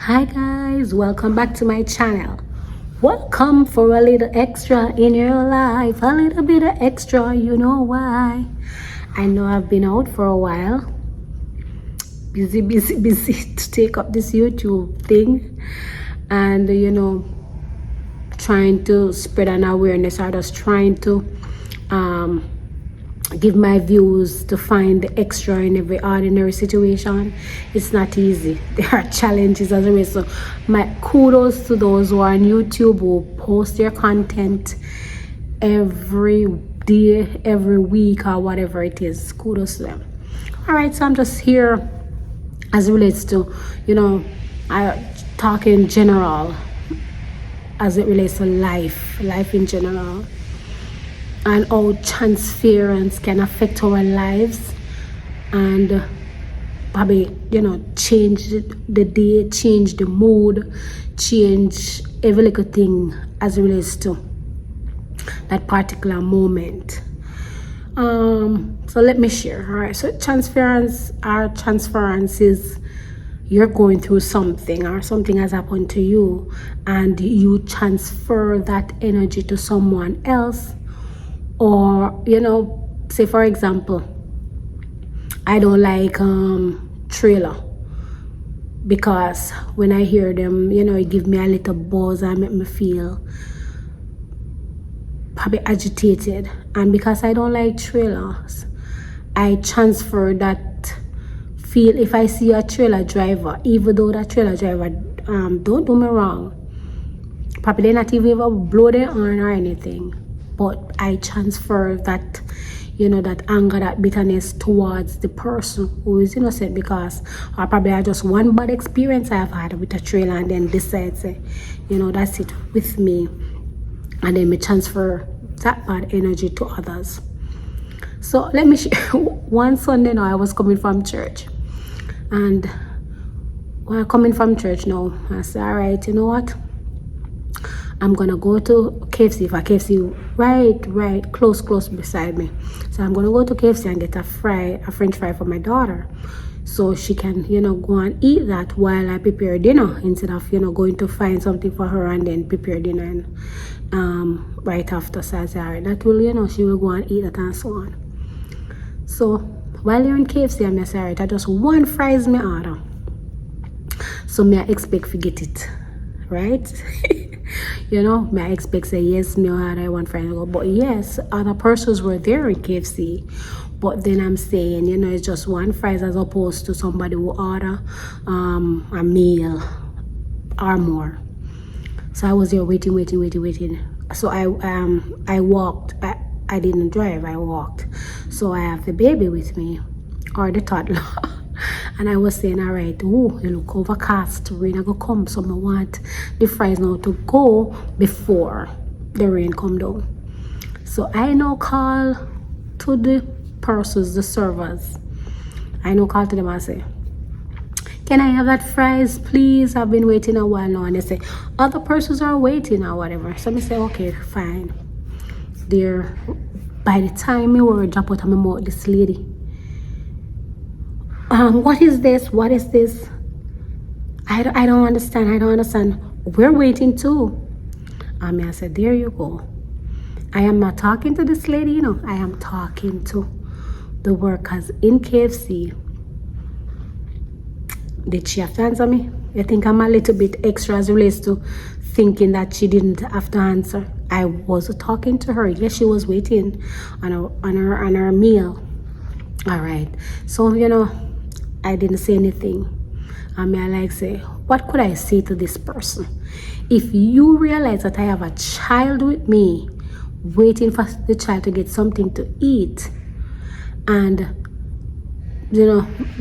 Hi guys, welcome back to my channel. Welcome for a little extra in your life, a little bit of extra, you know why. I know I've been out for a while, busy to take up this YouTube thing, and trying to spread an awareness, or just trying to give my views to find the extra in every ordinary situation. It's not easy. There are challenges as well. So my kudos to those who are on YouTube who post their content every day, every week, or whatever it is. Kudos to them. All right, so I'm just here as it relates to I talk in general as it relates to life in general, and how transference can affect our lives and probably change the day, change the mood, change every little thing as it relates to that particular moment. So let me share. All right, so transference is you're going through something, or something has happened to you, and you transfer that energy to someone else. Or say for example, I don't like Trailer, because when I hear them, it give me a little buzz and make me feel probably agitated. And because I don't like trailers, I transfer that feel. If I see a trailer driver, even though that trailer driver don't do me wrong, probably they not even blow their horn or anything, but I transfer that that anger, that bitterness towards the person who is innocent, because or probably I just one bad experience I've had with a trailer, and then decide say that's it with me, and then me transfer that bad energy to others. So let me share. One Sunday now, I was coming from church, and while coming from church now, I said, all right, you know what, I'm gonna go to KFC. For KFC right close beside me. So I'm gonna go to KFC and get a French fry for my daughter, so she can go and eat that while I prepare dinner, instead of going to find something for her and then prepare dinner and right after. So I say, all right, that will she will go and eat that and so on. So while you're in KFC, I say, all right, I just one fries me order. So me I expect to get it, right? May I expect say yes, me I want fries go. But yes, other persons were there in KFC. But then I'm saying, it's just one fries as opposed to somebody who order a meal or more. So I was there waiting. So I walked. I didn't drive, I walked. So I have the baby with me, or the toddler. And I was saying, all right, oh, you look overcast, rain go come, so I want the fries now to go before the rain come down. So I now call to the persons, the servers. I now call to them and say, can I have that fries, please? I've been waiting a while now. And they say, other persons are waiting or whatever. So I say, okay, fine. There, by the time we were drop out of my mouth, this lady, what is this? I don't understand. We're waiting too. I said, there you go. I am not talking to this lady, I am talking to the workers in KFC. Did she have to answer me? I think I'm a little bit extra as it relates to thinking that she didn't have to answer. I was talking to her. Yes, she was waiting on her meal. All right. So I didn't say anything. I like say, what could I say to this person? If you realize that I have a child with me, waiting for the child to get something to eat, and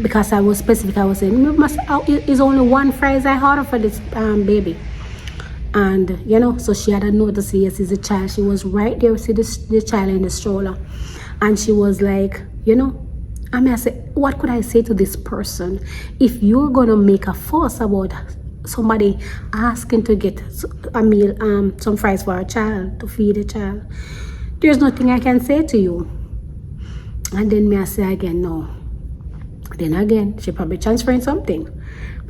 because I was specific, I was saying, it's only one fries I order for this baby. And so she had a note to say, yes, it's a child. She was right there with the child in the stroller, and she was like, I said, what could I say to this person? If you're gonna make a fuss about somebody asking to get a meal, some fries for a child, to feed a child, there's nothing I can say to you. And then I say again, no. Then again, she probably transferring something.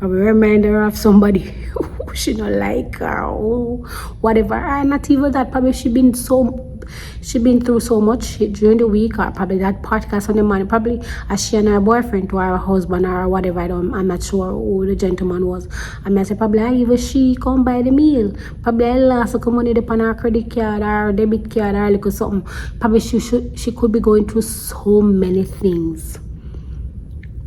a reminder of somebody who she don't like her or whatever. And not even that, probably she been through so much during the week, or probably that particular Sunday morning, probably as she and her boyfriend or her husband or whatever, I'm not sure who the gentleman was. And I said probably even she come buy the meal. Probably I lost some money upon her credit card or debit card or like something. Probably she could be going through so many things.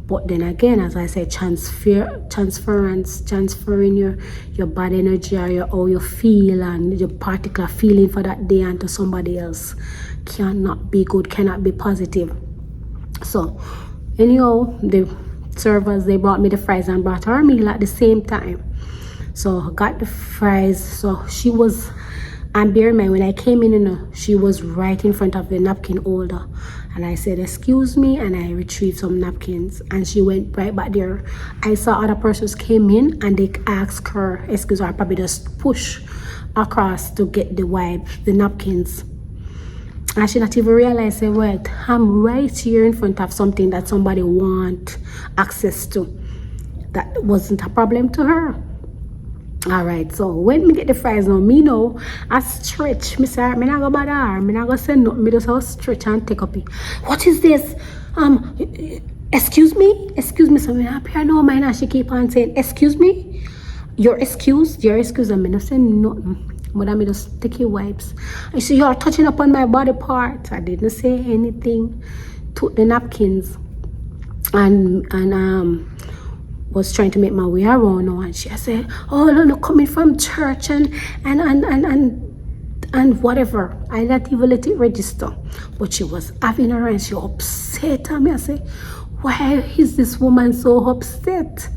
But then again, as I said, transference, transferring your bad energy or how you feel and your particular feeling for that day onto somebody else cannot be good, cannot be positive. So anyhow, the servers, they brought me the fries and brought her meal at the same time. So I got the fries. So she was, and bear in mind, when I came in, she was right in front of the napkin holder. And I said, excuse me, and I retrieved some napkins. And she went right back there. I saw other persons came in and they asked her, excuse her, probably just push across to get the wipes, the napkins. And she not even realized, say, wait, I'm right here in front of something that somebody want access to. That wasn't a problem to her. All right, so when me get the fries now, me know I stretch. Me say, me not go bother her. Me not go say nothing. Me just have stretch and take up it. What is this? Excuse me? Excuse me. So me happy I know mine, and she keep on saying, excuse me? Your excuse? And me not saying nothing. But I me just take your wipes. I say, you're touching upon my body part. I didn't say anything. Took the napkins and was trying to make my way around now, and she said, oh no, coming from church and whatever. I not even let it register, but she was having her and she upset at me. I say, why is this woman so upset?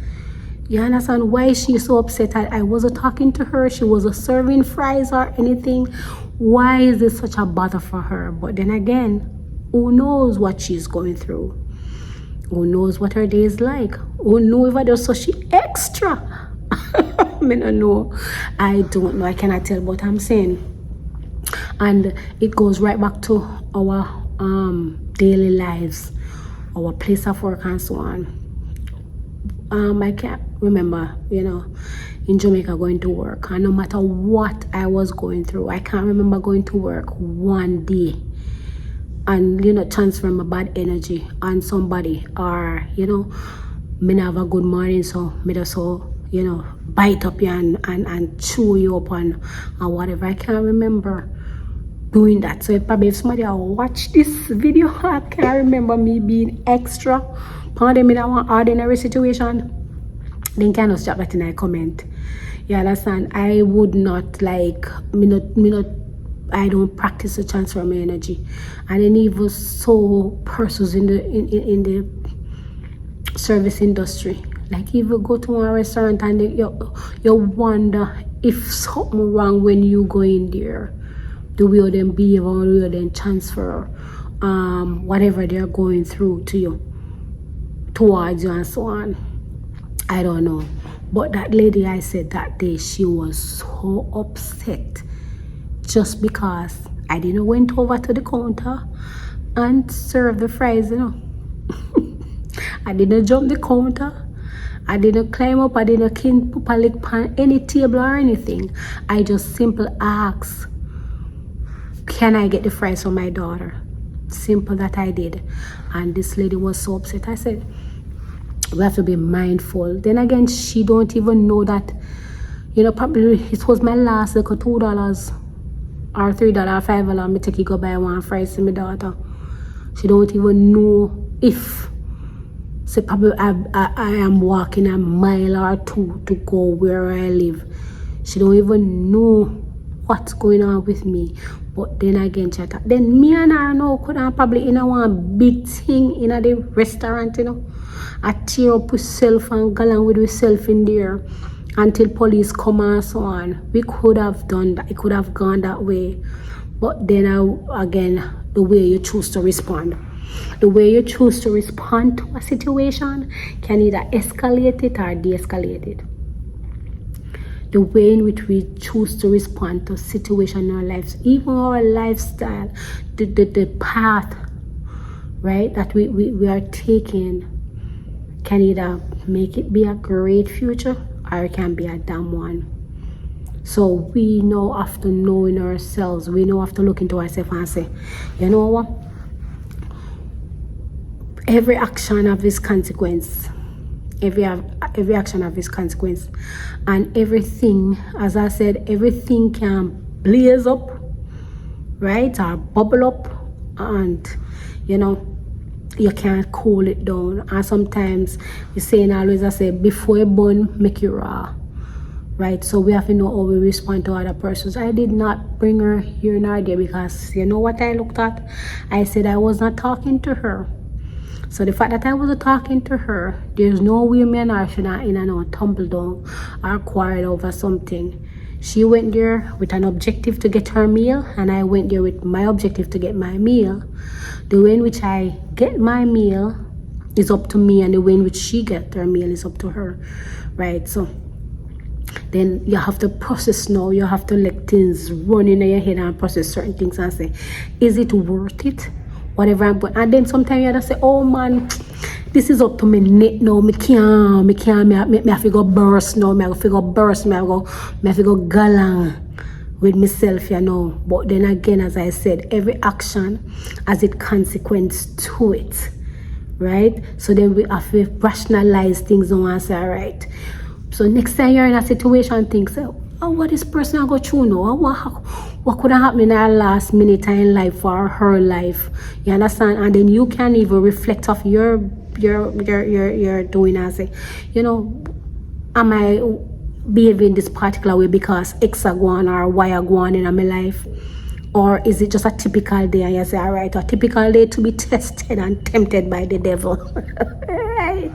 You understand why she's so upset? I wasn't talking to her, she wasn't serving fries or anything. Why is this such a bother for her? But then again, who knows what she's going through? Who knows what her day is like? Who knows if I do so she extra? I don't know. I don't know. I cannot tell what I'm saying. And it goes right back to our daily lives, our place of work and so on. I can't remember, in Jamaica going to work. And no matter what I was going through, I can't remember going to work one day and transfer my bad energy on somebody, or me not have a good morning, so me just so bite up you and chew you up and whatever. I can't remember doing that. So if somebody watch this video, I can't remember me being extra them in an ordinary situation, then can just drop that in a comment. You understand? I would not I don't practice to transfer my energy. And then even so persons in the service industry, like if you go to a restaurant and you wonder if something wrong when you go in there, the way them behave or the way them transfer whatever they're going through to you, towards you and so on. I don't know. But that lady, I said that day, she was so upset just because I didn't went over to the counter and serve the fries, I didn't jump the counter. I didn't climb up. I didn't put a lick on any table or anything. I just simply asked, can I get the fries for my daughter? Simple that I did. And this lady was so upset. I said, we have to be mindful. Then again, she don't even know that, probably it was my last like $2 or $3, $5, me take you go buy one fries to my daughter. She don't even know if, say probably I am walking a mile or two to go where I live. She don't even know what's going on with me. But then again, then me and her now could have probably in one big thing in the restaurant, I tear up herself and go along with herself in there until police come and so on. We could have done that. It could have gone that way. But then again, the way you choose to respond. The way you choose to respond to a situation can either escalate it or de-escalate it. The way in which we choose to respond to a situation in our lives, even our lifestyle, the path, right, that we are taking can either make it be a great future or it can be a damn one. So we know after knowing ourselves, we know after looking to ourselves and say, you know what? Every action have its consequence. Every action have its consequence. And everything, as I said, everything can blaze up, right? Or bubble up. And, you know, you can't cool it down. And sometimes you saying always, I say, before you burn, make you raw. Right? So we have to know how we respond to other persons. I did not bring her here nor there because you know what I looked at? I said I was not talking to her. So the fact that I wasn't talking to her, there's no way me and her should not in and out tumble down or quarrel over something. She went there with an objective to get her meal, and I went there with my objective to get my meal. The way in which I get my meal is up to me, and the way in which she gets her meal is up to her. Right? So then you have to process now. You have to let things run in your head and process certain things and say, is it worth it? Whatever I'm going. And then sometimes you have to say, oh man, this is up to me neck now. Me have to go burst now. Me have to go burst. Me have to go galang with myself, you know. But then again, as I said, every action has its consequence to it. Right? So then we have to rationalize things now and say, all right. So next time you're in a situation, think, say, oh, what this person I go through now? What could have happened in her last minute in life or her life? You understand? And then you can even reflect off your doing and say, you know, am I behaving this particular way because X are going or Y are going in my life? Or is it just a typical day? And you say, all right, a typical day to be tested and tempted by the devil. Right?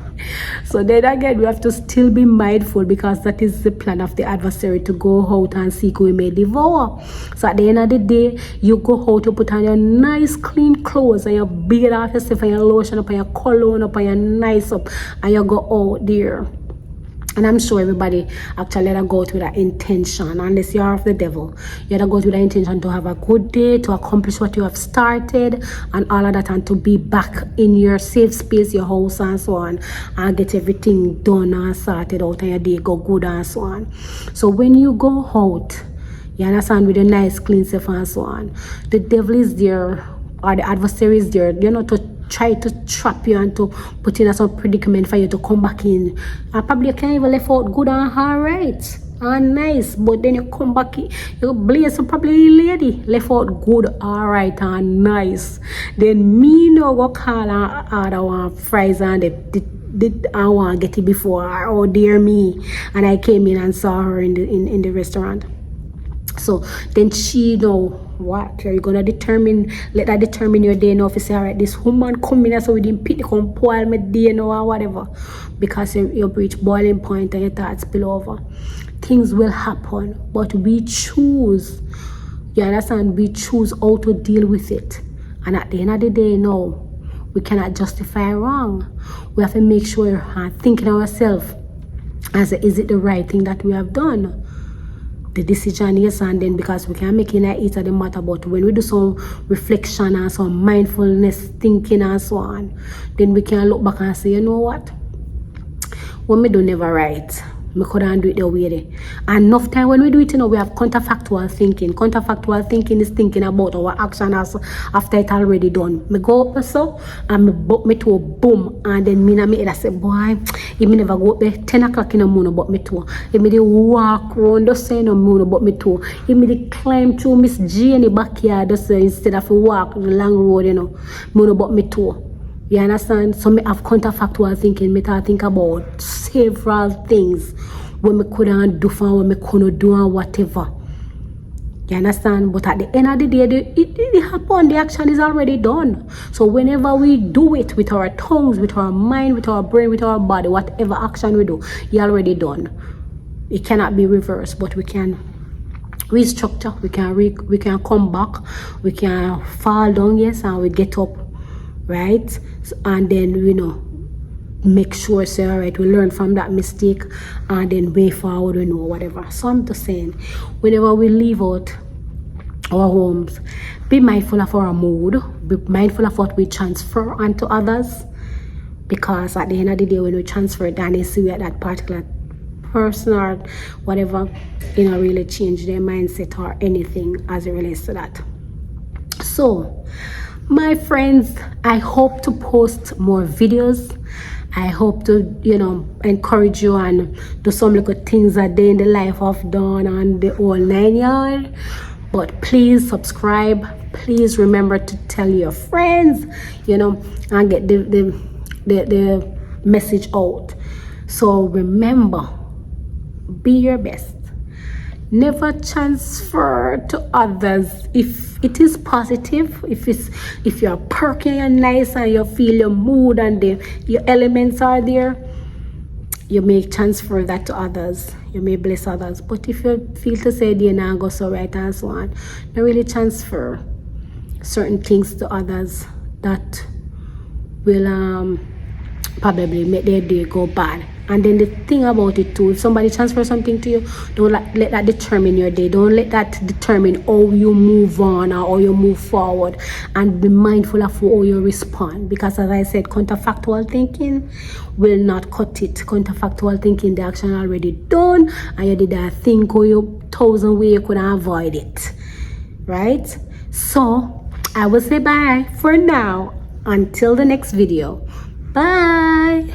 So then again, we have to still be mindful because that is the plan of the adversary, to go out and seek who he may devour. So at the end of the day, you go out, you put on your nice clean clothes and you beat off yourself and your lotion up and your cologne up and your nice up and you go out there. And I'm sure everybody actually let go with that intention, unless you're of the devil. You let go with that intention to have a good day, to accomplish what you have started, and all of that, and to be back in your safe space, your house, and so on, and get everything done and sorted out, and your day go good, and so on. So when you go out, you understand, with a nice clean self and so on, the devil is there, or the adversary is there, you know, to try to trap you and to put in some predicament for you to come back in. And probably you can't even left out good and alright and nice, but then you come back, you blaze up probably lady left out good, alright and nice. Then me no go call and order one fries and I want to get it before. Oh dear me. And I came in and saw her in the restaurant. So then she know what are you gonna determine, let that determine your day now. If you say, all right, this woman coming so we didn't pick, come spoil my day now or whatever, because you reach boiling point and your thoughts spill over. Things will happen, but we choose, you understand, we choose how to deal with it. And at the end of the day, no, we cannot justify wrong. We have to make sure we're thinking ourselves as is it the right thing that we have done. The decision, yes, and then because we can make it eat of the matter, but when we do some reflection and some mindfulness thinking and so on, then we can look back and say, you know what, when we do never right, we couldn't do it the way there. And enough time when we do it, you know, we have counterfactual thinking. Counterfactual thinking is thinking about our action as after it already done. Me go up so and me butt me to a boom, and then me na me I say, boy, if me never go up there 10 o'clock in the morning but me too. If me dey walk round the side of the morning but me too. If me dey climb through Miss G in the backyard just instead of walk the long road, you know, me but me too. You understand? So me have counterfactual thinking. Me think about several things what me couldn't do for, what me couldn't do and whatever. You understand? But at the end of the day, it happened. The action is already done. So whenever we do it with our tongues, with our mind, with our brain, with our body, whatever action we do, it's already done. It cannot be reversed, but we can restructure. We can come back. We can fall down, yes, and we get up. Right? And then, you know, make sure, say, all right, we learn from that mistake and then way forward, we know whatever. So I'm just saying, whenever we leave out our homes, be mindful of our mood, be mindful of what we transfer onto others, because at the end of the day, when we transfer it and they see we at that particular person or whatever, really change their mindset or anything as it relates to that. So my friends, I hope to post more videos. I hope to encourage you and do some little things a day in the life of Dawn and the whole 9 yard. But please subscribe. Please remember to tell your friends, and get the message out. So remember, be your best. Never transfer to others if it is positive. If you're perky and nice and you feel your mood and your elements are there, you may transfer that to others. You may bless others. But if you feel to say they now go so right and so on, don't really transfer certain things to others that will probably make their day go bad. And then the thing about it too, if somebody transfers something to you, don't let that determine your day. Don't let that determine how you move on or how you move forward. And be mindful of how you respond. Because as I said, counterfactual thinking will not cut it. Counterfactual thinking, the action already done, and you did a think or you 1,000 ways you could avoid it. Right? So I will say bye for now until the next video. Bye.